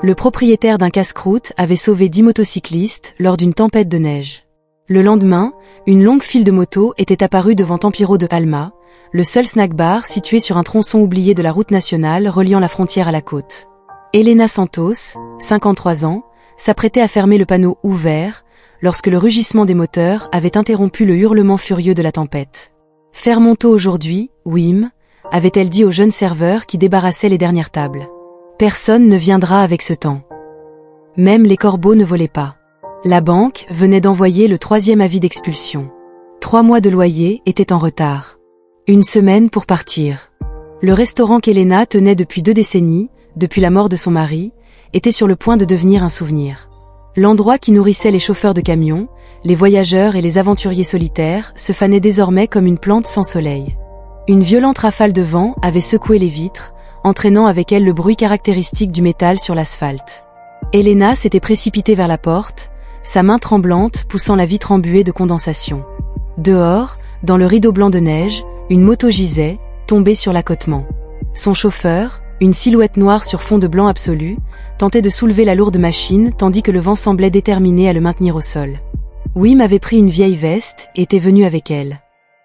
Le propriétaire d'un casse-croûte avait sauvé 10 motocyclistes lors d'une tempête de neige. Le lendemain, une longue file de motos était apparue devant Tampiro de Alma, le seul snack-bar situé sur un tronçon oublié de la route nationale reliant la frontière à la côte. Elena Santos, 53 ans, s'apprêtait à fermer le panneau « Ouvert » lorsque le rugissement des moteurs avait interrompu le hurlement furieux de la tempête. « Faire mon taux aujourd'hui, Wim », avait-elle dit au jeune serveur qui débarrassait les dernières tables. « Personne ne viendra avec ce temps. » Même les corbeaux ne volaient pas. La banque venait d'envoyer le 3e avis d'expulsion. 3 mois de loyer étaient en retard. 1 semaine pour partir. Le restaurant qu'Elena tenait depuis 2 décennies, depuis la mort de son mari, était sur le point de devenir un souvenir. L'endroit qui nourrissait les chauffeurs de camions, les voyageurs et les aventuriers solitaires se fanait désormais comme une plante sans soleil. Une violente rafale de vent avait secoué les vitres, entraînant avec elle le bruit caractéristique du métal sur l'asphalte. Elena s'était précipitée vers la porte, sa main tremblante poussant la vitre embuée de condensation. Dehors, dans le rideau blanc de neige, une moto gisait, tombée sur l'accotement. Son chauffeur, une silhouette noire sur fond de blanc absolu, tentait de soulever la lourde machine tandis que le vent semblait déterminé à le maintenir au sol. Wim avait pris une vieille veste et était venu avec elle.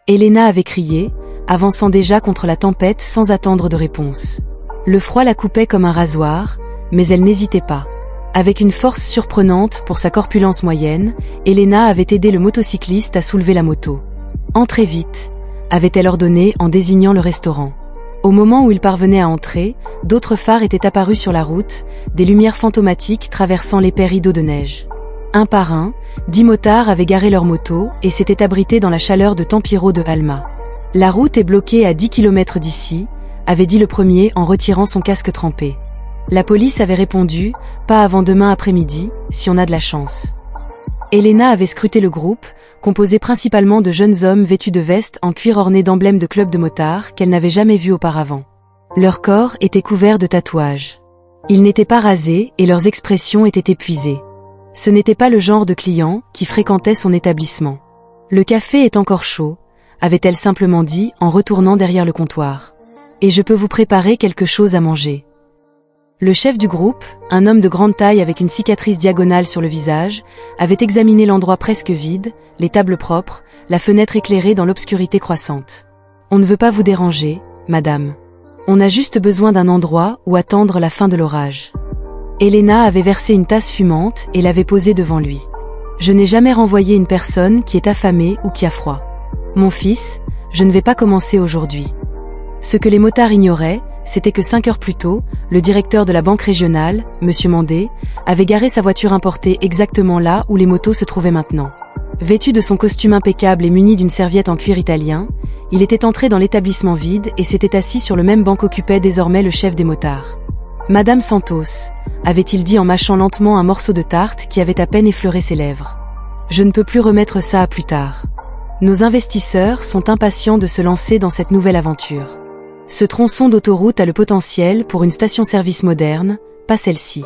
Elena avait crié, avançant déjà contre la tempête sans attendre de réponse. Le froid la coupait comme un rasoir, mais elle n'hésitait pas. Avec une force surprenante pour sa corpulence moyenne, Elena avait aidé le motocycliste à soulever la moto. « Entrez vite », avait-elle ordonné en désignant le restaurant. Au moment où il parvenait à entrer, d'autres phares étaient apparus sur la route, des lumières fantomatiques traversant l'épais rideau de neige. Un par un, 10 motards avaient garé leurs motos et s'étaient abrités dans la chaleur de Tampiro de Alma. « La route est bloquée à 10 km d'ici », avait dit le premier en retirant son casque trempé. La police avait répondu « Pas avant demain après-midi, si on a de la chance ». Elena avait scruté le groupe, composé principalement de jeunes hommes vêtus de vestes en cuir ornées d'emblèmes de clubs de motards qu'elle n'avait jamais vus auparavant. Leur corps était couvert de tatouages. Ils n'étaient pas rasés et leurs expressions étaient épuisées. Ce n'était pas le genre de client qui fréquentait son établissement. « Le café est encore chaud », avait-elle simplement dit en retournant derrière le comptoir. « Et je peux vous préparer quelque chose à manger. » Le chef du groupe, un homme de grande taille avec une cicatrice diagonale sur le visage, avait examiné l'endroit presque vide, les tables propres, la fenêtre éclairée dans l'obscurité croissante. « On ne veut pas vous déranger, madame. On a juste besoin d'un endroit où attendre la fin de l'orage. » Elena avait versé une tasse fumante et l'avait posée devant lui. « Je n'ai jamais renvoyé une personne qui est affamée ou qui a froid. Mon fils, je ne vais pas commencer aujourd'hui. » Ce que les motards ignoraient, c'était que 5 heures plus tôt, le directeur de la banque régionale, M. Mandé, avait garé sa voiture importée exactement là où les motos se trouvaient maintenant. Vêtu de son costume impeccable et muni d'une serviette en cuir italien, il était entré dans l'établissement vide et s'était assis sur le même banc qu'occupait désormais le chef des motards. « Madame Santos », avait-il dit en mâchant lentement un morceau de tarte qui avait à peine effleuré ses lèvres. « Je ne peux plus remettre ça à plus tard. Nos investisseurs sont impatients de se lancer dans cette nouvelle aventure. Ce tronçon d'autoroute a le potentiel pour une station-service moderne, pas celle-ci. »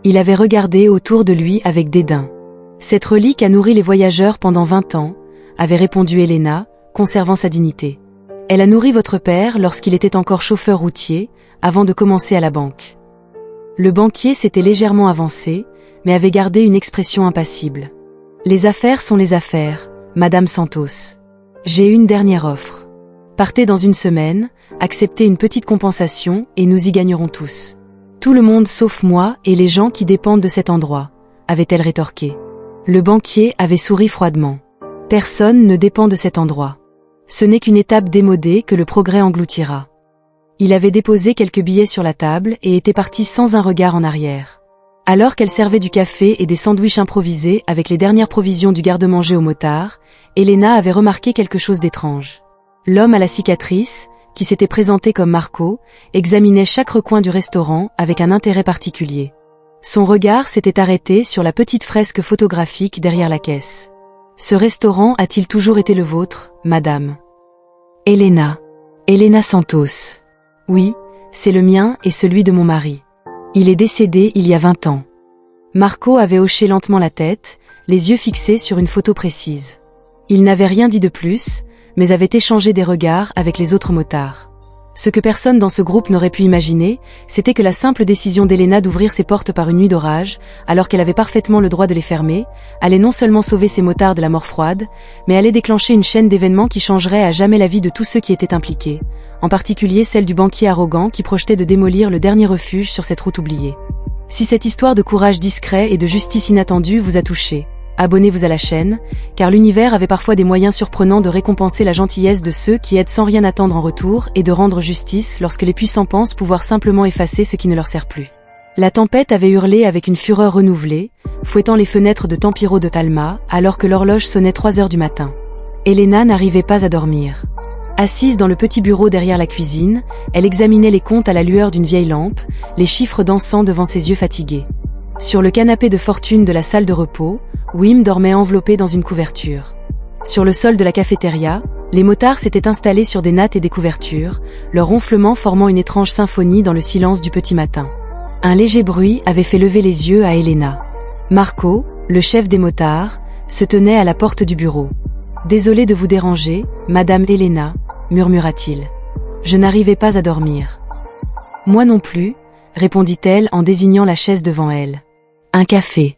Il avait regardé autour de lui avec dédain. « Cette relique a nourri les voyageurs pendant 20 ans, » avait répondu Elena, conservant sa dignité. « Elle a nourri votre père lorsqu'il était encore chauffeur routier, avant de commencer à la banque. » Le banquier s'était légèrement avancé, mais avait gardé une expression impassible. « Les affaires sont les affaires, Madame Santos. J'ai une dernière offre. Partez dans 1 semaine, acceptez une petite compensation et nous y gagnerons tous. Tout le monde sauf moi et les gens qui dépendent de cet endroit, » avait-elle rétorqué. Le banquier avait souri froidement. « Personne ne dépend de cet endroit. Ce n'est qu'une étape démodée que le progrès engloutira. » Il avait déposé quelques billets sur la table et était parti sans un regard en arrière. Alors qu'elle servait du café et des sandwichs improvisés avec les dernières provisions du garde-manger aux motards, Elena avait remarqué quelque chose d'étrange. L'homme à la cicatrice, qui s'était présenté comme Marco, examinait chaque recoin du restaurant avec un intérêt particulier. Son regard s'était arrêté sur la petite fresque photographique derrière la caisse. « Ce restaurant a-t-il toujours été le vôtre, madame ? » Elena Santos. « Oui, c'est le mien et celui de mon mari. Il est décédé il y a 20 ans. » Marco avait hoché lentement la tête, les yeux fixés sur une photo précise. Il n'avait rien dit de plus, mais avait échangé des regards avec les autres motards. Ce que personne dans ce groupe n'aurait pu imaginer, c'était que la simple décision d'Elena d'ouvrir ses portes par une nuit d'orage, alors qu'elle avait parfaitement le droit de les fermer, allait non seulement sauver ses motards de la mort froide, mais allait déclencher une chaîne d'événements qui changerait à jamais la vie de tous ceux qui étaient impliqués, en particulier celle du banquier arrogant qui projetait de démolir le dernier refuge sur cette route oubliée. Si cette histoire de courage discret et de justice inattendue vous a touché, abonnez-vous à la chaîne, car l'univers avait parfois des moyens surprenants de récompenser la gentillesse de ceux qui aident sans rien attendre en retour et de rendre justice lorsque les puissants pensent pouvoir simplement effacer ce qui ne leur sert plus. La tempête avait hurlé avec une fureur renouvelée, fouettant les fenêtres de Tempiro de Talma alors que l'horloge sonnait 3 heures du matin. Elena n'arrivait pas à dormir. Assise dans le petit bureau derrière la cuisine, elle examinait les comptes à la lueur d'une vieille lampe, les chiffres dansant devant ses yeux fatigués. Sur le canapé de fortune de la salle de repos, Wim dormait enveloppé dans une couverture. Sur le sol de la cafétéria, les motards s'étaient installés sur des nattes et des couvertures, leur ronflement formant une étrange symphonie dans le silence du petit matin. Un léger bruit avait fait lever les yeux à Elena. Marco, le chef des motards, se tenait à la porte du bureau. « Désolé de vous déranger, Madame Elena », murmura-t-il. « Je n'arrivais pas à dormir. »« Moi non plus », répondit-elle en désignant la chaise devant elle. « Un café. »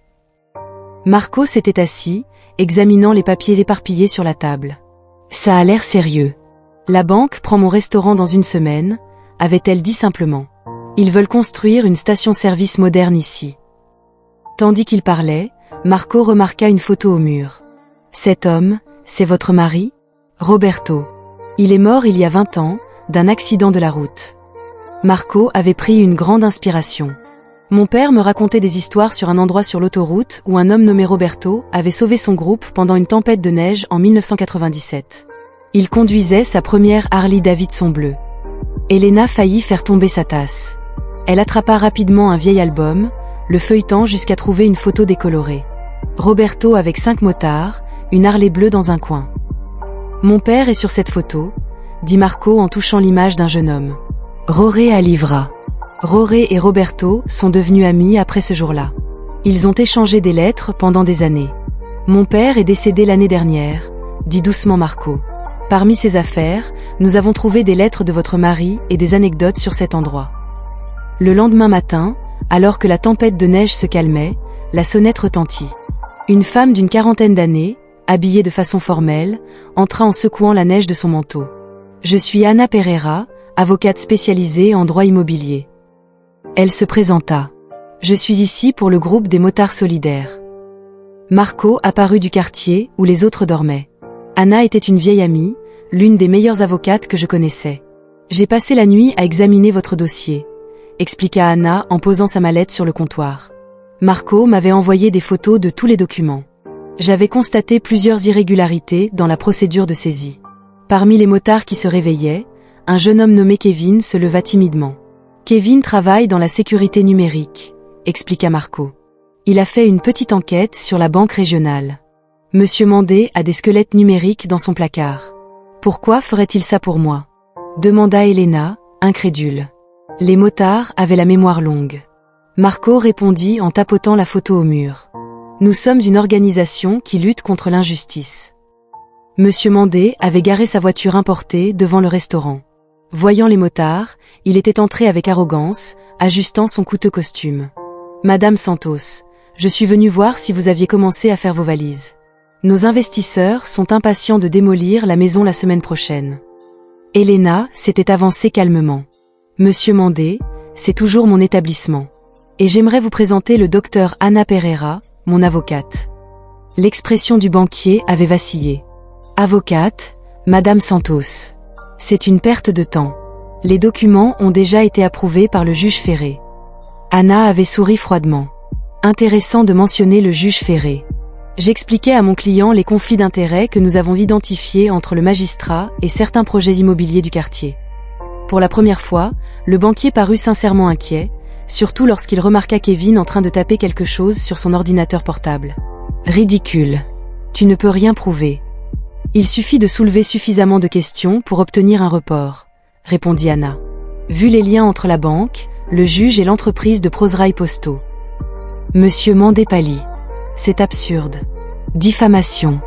Marco s'était assis, examinant les papiers éparpillés sur la table. « Ça a l'air sérieux. La banque prend mon restaurant dans 1 semaine, avait-elle dit simplement. Ils veulent construire une station-service moderne ici. » Tandis qu'il parlait, Marco remarqua une photo au mur. « Cet homme, c'est votre mari ? Roberto. Il est mort il y a 20 ans, d'un accident de la route. » Marco avait pris une grande inspiration. Mon père me racontait des histoires sur un endroit sur l'autoroute où un homme nommé Roberto avait sauvé son groupe pendant une tempête de neige en 1997. Il conduisait sa première Harley Davidson bleue. Elena faillit faire tomber sa tasse. Elle attrapa rapidement un vieil album, le feuilletant jusqu'à trouver une photo décolorée. Roberto avec 5 motards, une Harley bleue dans un coin. « Mon père est sur cette photo », dit Marco en touchant l'image d'un jeune homme. Roré à Livra. Roré et Roberto sont devenus amis après ce jour-là. Ils ont échangé des lettres pendant des années. « Mon père est décédé l'année dernière », dit doucement Marco. « Parmi ses affaires, nous avons trouvé des lettres de votre mari et des anecdotes sur cet endroit. » Le lendemain matin, alors que la tempête de neige se calmait, la sonnette retentit. Une femme d'une 40aine d'années, habillée de façon formelle, entra en secouant la neige de son manteau. « Je suis Anna Pereira, avocate spécialisée en droit immobilier. » Elle se présenta. « Je suis ici pour le groupe des motards solidaires. » Marco apparut du quartier où les autres dormaient. Anna était une vieille amie, l'une des meilleures avocates que je connaissais. « J'ai passé la nuit à examiner votre dossier, » expliqua Anna en posant sa mallette sur le comptoir. Marco m'avait envoyé des photos de tous les documents. J'avais constaté plusieurs irrégularités dans la procédure de saisie. Parmi les motards qui se réveillaient, un jeune homme nommé Kevin se leva timidement. Kevin travaille dans la sécurité numérique, expliqua Marco. Il a fait une petite enquête sur la banque régionale. Monsieur Mandé a des squelettes numériques dans son placard. Pourquoi ferait-il ça pour moi ? Demanda Elena, incrédule. Les motards avaient la mémoire longue. Marco répondit en tapotant la photo au mur. Nous sommes une organisation qui lutte contre l'injustice. Monsieur Mandé avait garé sa voiture importée devant le restaurant. Voyant les motards, il était entré avec arrogance, ajustant son coûteux costume. « Madame Santos, je suis venu voir si vous aviez commencé à faire vos valises. Nos investisseurs sont impatients de démolir la maison la semaine prochaine. » Elena s'était avancée calmement. « Monsieur Mandé, c'est toujours mon établissement. Et j'aimerais vous présenter le docteur Anna Pereira, mon avocate. » L'expression du banquier avait vacillé. « Avocate, Madame Santos. C'est une perte de temps. Les documents ont déjà été approuvés par le juge Ferré. » Anna avait souri froidement. « Intéressant de mentionner le juge Ferré. J'expliquais à mon client les conflits d'intérêts que nous avons identifiés entre le magistrat et certains projets immobiliers du quartier. » Pour la première fois, le banquier parut sincèrement inquiet, surtout lorsqu'il remarqua Kevin en train de taper quelque chose sur son ordinateur portable. « Ridicule. Tu ne peux rien prouver. Il suffit de soulever suffisamment de questions pour obtenir un report, » répondit Anna. Vu les liens entre la banque, le juge et l'entreprise de Prozraï Posto. Monsieur Mandé pâlit. « C'est absurde. Diffamation. »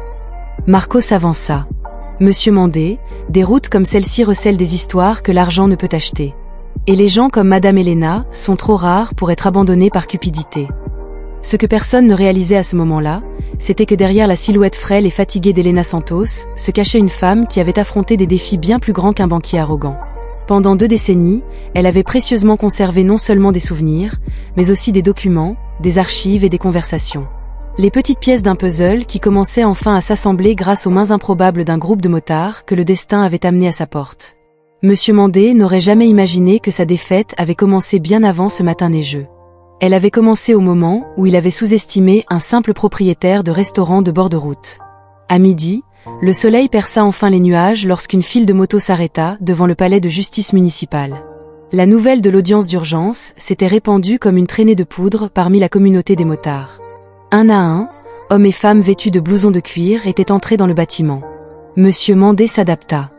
Marco s'avança. « Monsieur Mandé, des routes comme celle-ci recèlent des histoires que l'argent ne peut acheter. Et les gens comme Madame Elena sont trop rares pour être abandonnés par cupidité. Ce que personne ne réalisait à ce moment-là, c'était que derrière la silhouette frêle et fatiguée d'Elena Santos, se cachait une femme qui avait affronté des défis bien plus grands qu'un banquier arrogant. Pendant 2 décennies, elle avait précieusement conservé non seulement des souvenirs, mais aussi des documents, des archives et des conversations. Les petites pièces d'un puzzle qui commençaient enfin à s'assembler grâce aux mains improbables d'un groupe de motards que le destin avait amené à sa porte. Monsieur Mandé n'aurait jamais imaginé que sa défaite avait commencé bien avant ce matin neigeux. Elle avait commencé au moment où il avait sous-estimé un simple propriétaire de restaurant de bord de route. À midi, le soleil perça enfin les nuages lorsqu'une file de motos s'arrêta devant le palais de justice municipale. La nouvelle de l'audience d'urgence s'était répandue comme une traînée de poudre parmi la communauté des motards. Un à un, hommes et femmes vêtus de blousons de cuir étaient entrés dans le bâtiment. Monsieur Mandé s'adapta.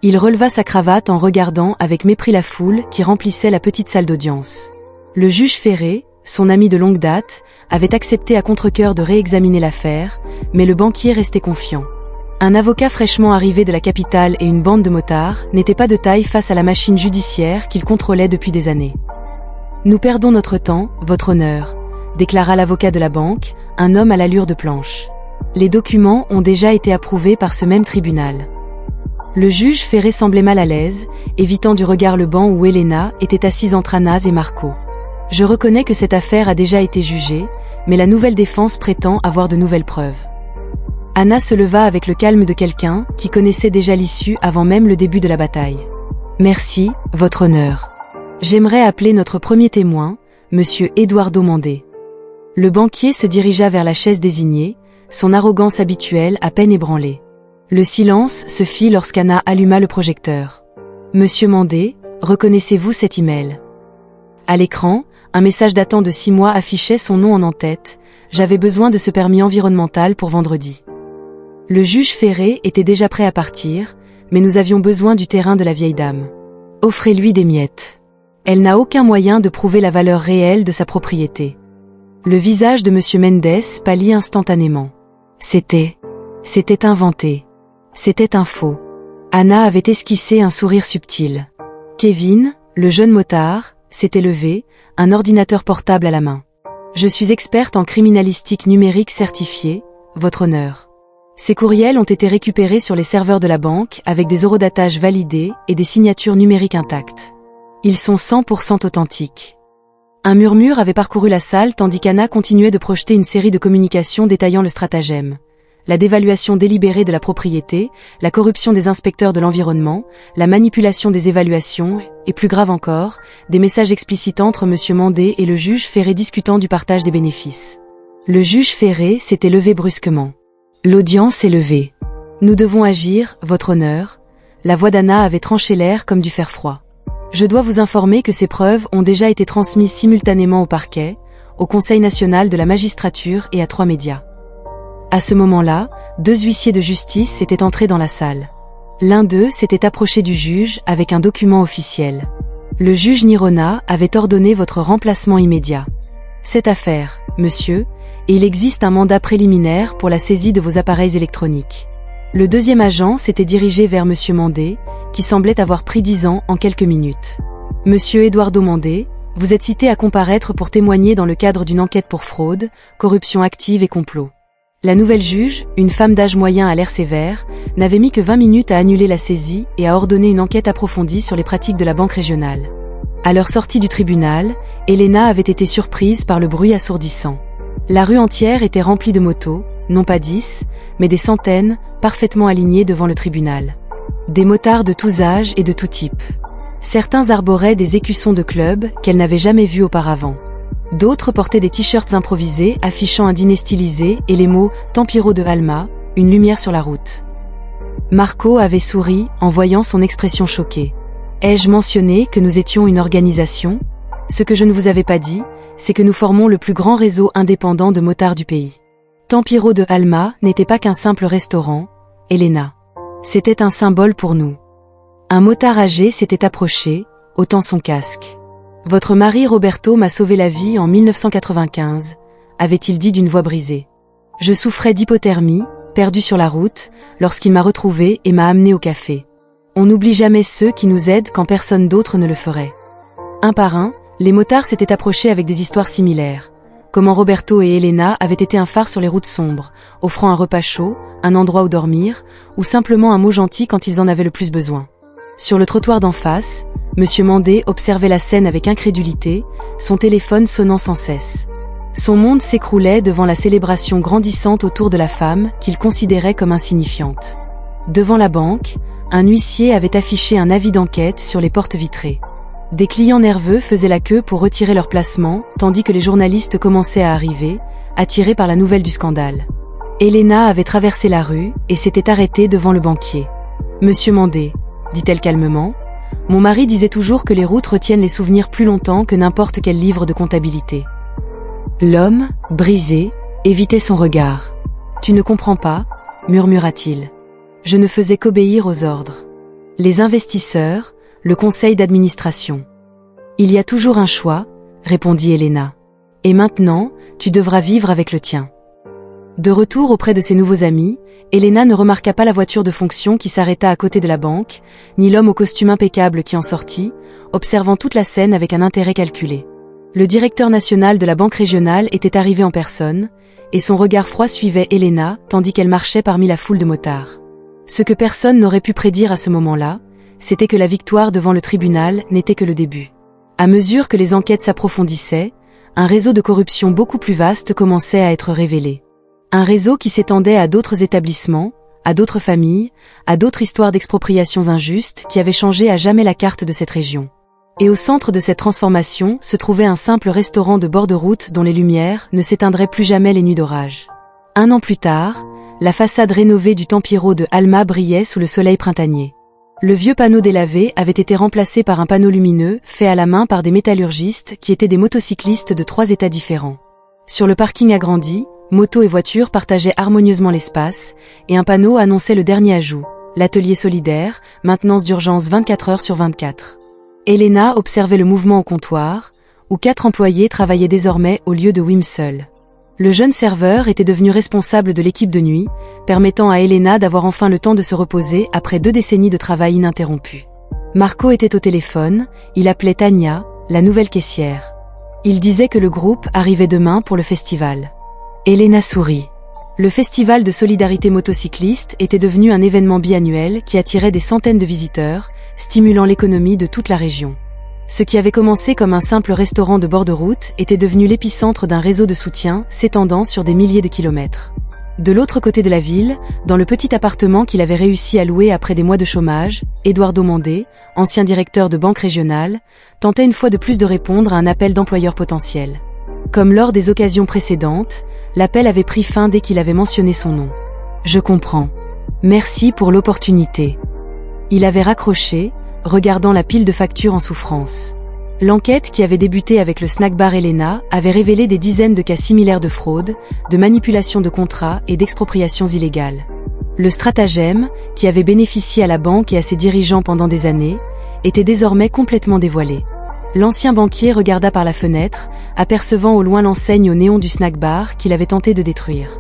Il releva sa cravate en regardant avec mépris la foule qui remplissait la petite salle d'audience. Le juge Ferré, son ami de longue date, avait accepté à contre-cœur de réexaminer l'affaire, mais le banquier restait confiant. Un avocat fraîchement arrivé de la capitale et une bande de motards n'étaient pas de taille face à la machine judiciaire qu'il contrôlait depuis des années. « Nous perdons notre temps, votre honneur », déclara l'avocat de la banque, un homme à l'allure de planche. Les documents ont déjà été approuvés par ce même tribunal. Le juge Ferré semblait mal à l'aise, évitant du regard le banc où Elena était assise entre Anas et Marco. Je reconnais que cette affaire a déjà été jugée, mais la nouvelle défense prétend avoir de nouvelles preuves. Anas se leva avec le calme de quelqu'un qui connaissait déjà l'issue avant même le début de la bataille. Merci, votre honneur. J'aimerais appeler notre premier témoin, monsieur Eduardo Mandé. Le banquier se dirigea vers la chaise désignée, son arrogance habituelle à peine ébranlée. Le silence se fit lorsqu'Anna alluma le projecteur. Monsieur Mandé, reconnaissez-vous cet email? À l'écran, un message datant de 6 mois affichait son nom en en-tête. J'avais besoin de ce permis environnemental pour vendredi. Le juge Ferré était déjà prêt à partir, mais nous avions besoin du terrain de la vieille dame. Offrez-lui des miettes. Elle n'a aucun moyen de prouver la valeur réelle de sa propriété. Le visage de monsieur Mendes pâlit instantanément. C'était inventé. C'était un faux. Anna avait esquissé un sourire subtil. Kevin, le jeune motard, s'était levé, un ordinateur portable à la main. Je suis experte en criminalistique numérique certifiée, votre honneur. Ces courriels ont été récupérés sur les serveurs de la banque avec des horodatages validés et des signatures numériques intactes. Ils sont 100% authentiques. Un murmure avait parcouru la salle tandis qu'Anna continuait de projeter une série de communications détaillant le stratagème. La dévaluation délibérée de la propriété, la corruption des inspecteurs de l'environnement, la manipulation des évaluations, et plus grave encore, des messages explicites entre monsieur Mandé et le juge Ferré discutant du partage des bénéfices. Le juge Ferré s'était levé brusquement. L'audience est levée. Nous devons agir, votre honneur. La voix d'Anna avait tranché l'air comme du fer froid. Je dois vous informer que ces preuves ont déjà été transmises simultanément au parquet, au Conseil national de la magistrature et à 3 médias. À ce moment-là, 2 huissiers de justice étaient entrés dans la salle. L'un d'eux s'était approché du juge avec un document officiel. Le juge Nirona avait ordonné votre remplacement immédiat. Cette affaire, monsieur, et il existe un mandat préliminaire pour la saisie de vos appareils électroniques. Le deuxième agent s'était dirigé vers monsieur Mandé, qui semblait avoir pris 10 ans en quelques minutes. Monsieur Eduardo Mandé, vous êtes cité à comparaître pour témoigner dans le cadre d'une enquête pour fraude, corruption active et complot. La nouvelle juge, une femme d'âge moyen à l'air sévère, n'avait mis que 20 minutes à annuler la saisie et à ordonner une enquête approfondie sur les pratiques de la banque régionale. À leur sortie du tribunal, Elena avait été surprise par le bruit assourdissant. La rue entière était remplie de motos, non pas 10, mais des centaines, parfaitement alignées devant le tribunal. Des motards de tous âges et de tout type. Certains arboraient des écussons de club qu'elle n'avait jamais vus auparavant. D'autres portaient des t-shirts improvisés affichant un dîner stylisé et les mots « Tempiro de Alma », une lumière sur la route. Marco avait souri en voyant son expression choquée. « Ai-je mentionné que nous étions une organisation ? Ce que je ne vous avais pas dit, c'est que nous formons le plus grand réseau indépendant de motards du pays. Tempiro de Alma n'était pas qu'un simple restaurant, Elena. C'était un symbole pour nous. » Un motard âgé s'était approché, ôtant son casque. « Votre mari Roberto m'a sauvé la vie en 1995, avait-il dit d'une voix brisée. Je souffrais d'hypothermie, perdu sur la route, lorsqu'il m'a retrouvé et m'a amené au café. On n'oublie jamais ceux qui nous aident quand personne d'autre ne le ferait. Un par un, les motards s'étaient approchés avec des histoires similaires. Comment Roberto et Elena avaient été un phare sur les routes sombres, offrant un repas chaud, un endroit où dormir, ou simplement un mot gentil quand ils en avaient le plus besoin. Sur le trottoir d'en face, Monsieur Mandé observait la scène avec incrédulité, son téléphone sonnant sans cesse. Son monde s'écroulait devant la célébration grandissante autour de la femme qu'il considérait comme insignifiante. Devant la banque, un huissier avait affiché un avis d'enquête sur les portes vitrées. Des clients nerveux faisaient la queue pour retirer leur placement, tandis que les journalistes commençaient à arriver, attirés par la nouvelle du scandale. Elena avait traversé la rue et s'était arrêtée devant le banquier. « Monsieur Mandé, dit-elle calmement, mon mari disait toujours que les routes retiennent les souvenirs plus longtemps que n'importe quel livre de comptabilité. » L'homme, brisé, évitait son regard. « Tu ne comprends pas, murmura-t-il. Je ne faisais qu'obéir aux ordres. Les investisseurs, le conseil d'administration. Il y a toujours un choix, répondit Elena. Et maintenant, tu devras vivre avec le tien. De retour auprès de ses nouveaux amis, Elena ne remarqua pas la voiture de fonction qui s'arrêta à côté de la banque, ni l'homme au costume impeccable qui en sortit, observant toute la scène avec un intérêt calculé. Le directeur national de la banque régionale était arrivé en personne, et son regard froid suivait Elena tandis qu'elle marchait parmi la foule de motards. Ce que personne n'aurait pu prédire à ce moment-là, c'était que la victoire devant le tribunal n'était que le début. À mesure que les enquêtes s'approfondissaient, un réseau de corruption beaucoup plus vaste commençait à être révélé. Un réseau qui s'étendait à d'autres établissements, à d'autres familles, à d'autres histoires d'expropriations injustes qui avaient changé à jamais la carte de cette région. Et au centre de cette transformation se trouvait un simple restaurant de bord de route dont les lumières ne s'éteindraient plus jamais les nuits d'orage. 1 an plus tard, la façade rénovée du Tempiro de Alma brillait sous le soleil printanier. Le vieux panneau délavé avait été remplacé par un panneau lumineux fait à la main par des métallurgistes qui étaient des motocyclistes de 3 états différents. Sur le parking agrandi, motos et voitures partageaient harmonieusement l'espace, et un panneau annonçait le dernier ajout, l'atelier solidaire, maintenance d'urgence 24 heures sur 24. Elena observait le mouvement au comptoir, où 4 employés travaillaient désormais au lieu de Wim seul. Le jeune serveur était devenu responsable de l'équipe de nuit, permettant à Elena d'avoir enfin le temps de se reposer après 2 décennies de travail ininterrompu. Marco était au téléphone, il appelait Tania, la nouvelle caissière. Il disait que le groupe arrivait demain pour le festival. Elena sourit. Le festival de solidarité motocycliste était devenu un événement biannuel qui attirait des centaines de visiteurs, stimulant l'économie de toute la région. Ce qui avait commencé comme un simple restaurant de bord de route était devenu l'épicentre d'un réseau de soutien s'étendant sur des milliers de kilomètres. De l'autre côté de la ville, dans le petit appartement qu'il avait réussi à louer après des mois de chômage, Eduardo Mandé, ancien directeur de banque régionale, tentait une fois de plus de répondre à un appel d'employeurs potentiels. Comme lors des occasions précédentes, l'appel avait pris fin dès qu'il avait mentionné son nom. « Je comprends. Merci pour l'opportunité. » Il avait raccroché, regardant la pile de factures en souffrance. L'enquête qui avait débuté avec le snack bar Elena avait révélé des dizaines de cas similaires de fraude, de manipulation de contrats et d'expropriations illégales. Le stratagème, qui avait bénéficié à la banque et à ses dirigeants pendant des années, était désormais complètement dévoilé. L'ancien banquier regarda par la fenêtre, apercevant au loin l'enseigne au néon du snack bar qu'il avait tenté de détruire.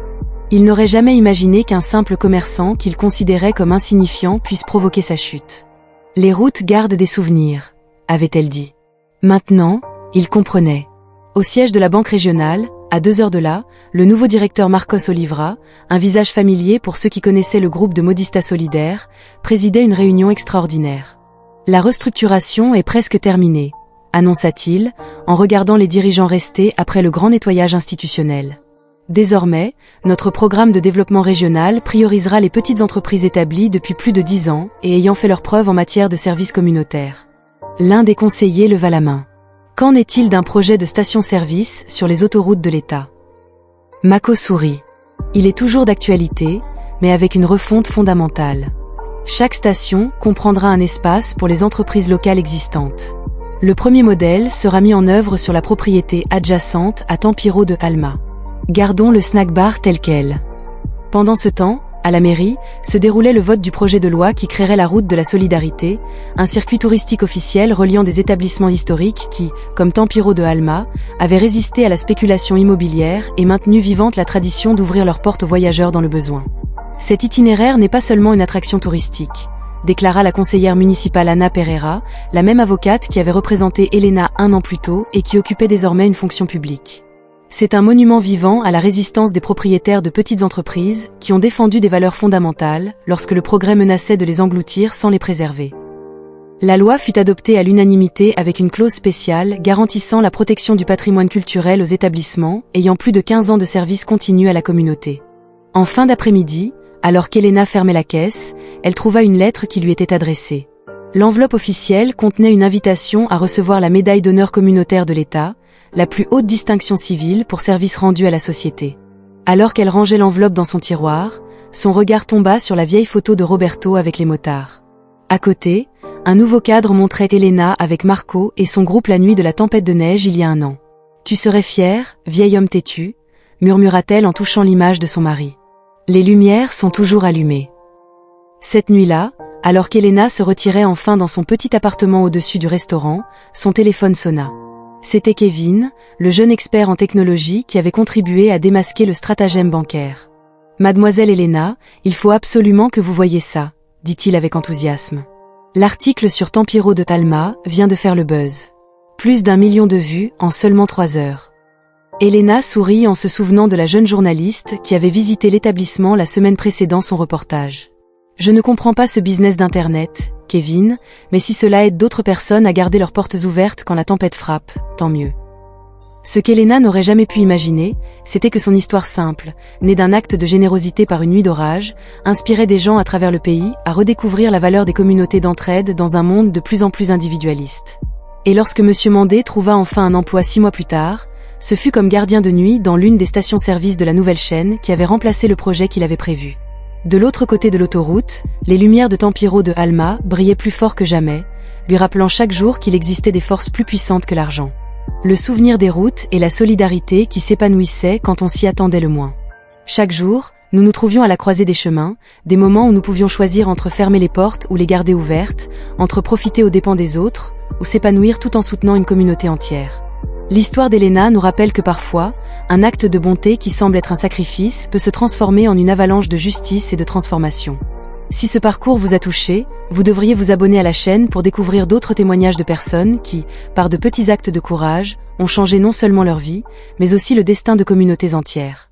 Il n'aurait jamais imaginé qu'un simple commerçant qu'il considérait comme insignifiant puisse provoquer sa chute. « Les routes gardent des souvenirs », avait-elle dit. Maintenant, il comprenait. Au siège de la banque régionale, à 2 heures de là, le nouveau directeur Marcos Olivra, un visage familier pour ceux qui connaissaient le groupe de modistas solidaires, présidait une réunion extraordinaire. « La restructuration est presque terminée », annonça-t-il, en regardant les dirigeants restés après le grand nettoyage institutionnel. Désormais, notre programme de développement régional priorisera les petites entreprises établies depuis plus de 10 ans et ayant fait leurs preuves en matière de services communautaires. L'un des conseillers leva la main. Qu'en est-il d'un projet de station-service sur les autoroutes de l'État? Mako sourit. Il est toujours d'actualité, mais avec une refonte fondamentale. Chaque station comprendra un espace pour les entreprises locales existantes. Le premier modèle sera mis en œuvre sur la propriété adjacente à Tempiro de Alma. Gardons le snack bar tel quel. Pendant ce temps, à la mairie, se déroulait le vote du projet de loi qui créerait la route de la solidarité, un circuit touristique officiel reliant des établissements historiques qui, comme Tempiro de Alma, avaient résisté à la spéculation immobilière et maintenu vivante la tradition d'ouvrir leurs portes aux voyageurs dans le besoin. Cet itinéraire n'est pas seulement une attraction touristique, déclara la conseillère municipale Ana Pereira, la même avocate qui avait représenté Elena 1 an plus tôt et qui occupait désormais une fonction publique. C'est un monument vivant à la résistance des propriétaires de petites entreprises qui ont défendu des valeurs fondamentales lorsque le progrès menaçait de les engloutir sans les préserver. La loi fut adoptée à l'unanimité avec une clause spéciale garantissant la protection du patrimoine culturel aux établissements ayant plus de 15 ans de service continu à la communauté. En fin d'après-midi, alors qu'Elena fermait la caisse, elle trouva une lettre qui lui était adressée. L'enveloppe officielle contenait une invitation à recevoir la médaille d'honneur communautaire de l'État, la plus haute distinction civile pour service rendu à la société. Alors qu'elle rangeait l'enveloppe dans son tiroir, son regard tomba sur la vieille photo de Roberto avec les motards. À côté, un nouveau cadre montrait Elena avec Marco et son groupe la nuit de la tempête de neige il y a 1 an. « Tu serais fier, vieil homme têtu », murmura-t-elle en touchant l'image de son mari. Les lumières sont toujours allumées. Cette nuit-là, alors qu'Elena se retirait enfin dans son petit appartement au-dessus du restaurant, son téléphone sonna. C'était Kevin, le jeune expert en technologie qui avait contribué à démasquer le stratagème bancaire. « Mademoiselle Elena, il faut absolument que vous voyiez ça », dit-il avec enthousiasme. L'article sur Tampiro de Talma vient de faire le buzz. Plus d'1 million de vues en seulement 3 heures. Elena sourit en se souvenant de la jeune journaliste qui avait visité l'établissement la semaine précédant son reportage. « Je ne comprends pas ce business d'Internet, Kevin, mais si cela aide d'autres personnes à garder leurs portes ouvertes quand la tempête frappe, tant mieux. » Ce qu'Elena n'aurait jamais pu imaginer, c'était que son histoire simple, née d'un acte de générosité par une nuit d'orage, inspirait des gens à travers le pays à redécouvrir la valeur des communautés d'entraide dans un monde de plus en plus individualiste. Et lorsque M. Mandé trouva enfin un emploi 6 mois plus tard, ce fut comme gardien de nuit dans l'une des stations-service de la nouvelle chaîne qui avait remplacé le projet qu'il avait prévu. De l'autre côté de l'autoroute, les lumières de Tampiro de Alma brillaient plus fort que jamais, lui rappelant chaque jour qu'il existait des forces plus puissantes que l'argent. Le souvenir des routes et la solidarité qui s'épanouissaient quand on s'y attendait le moins. Chaque jour, nous nous trouvions à la croisée des chemins, des moments où nous pouvions choisir entre fermer les portes ou les garder ouvertes, entre profiter aux dépens des autres, ou s'épanouir tout en soutenant une communauté entière. L'histoire d'Elena nous rappelle que parfois, un acte de bonté qui semble être un sacrifice peut se transformer en une avalanche de justice et de transformation. Si ce parcours vous a touché, vous devriez vous abonner à la chaîne pour découvrir d'autres témoignages de personnes qui, par de petits actes de courage, ont changé non seulement leur vie, mais aussi le destin de communautés entières.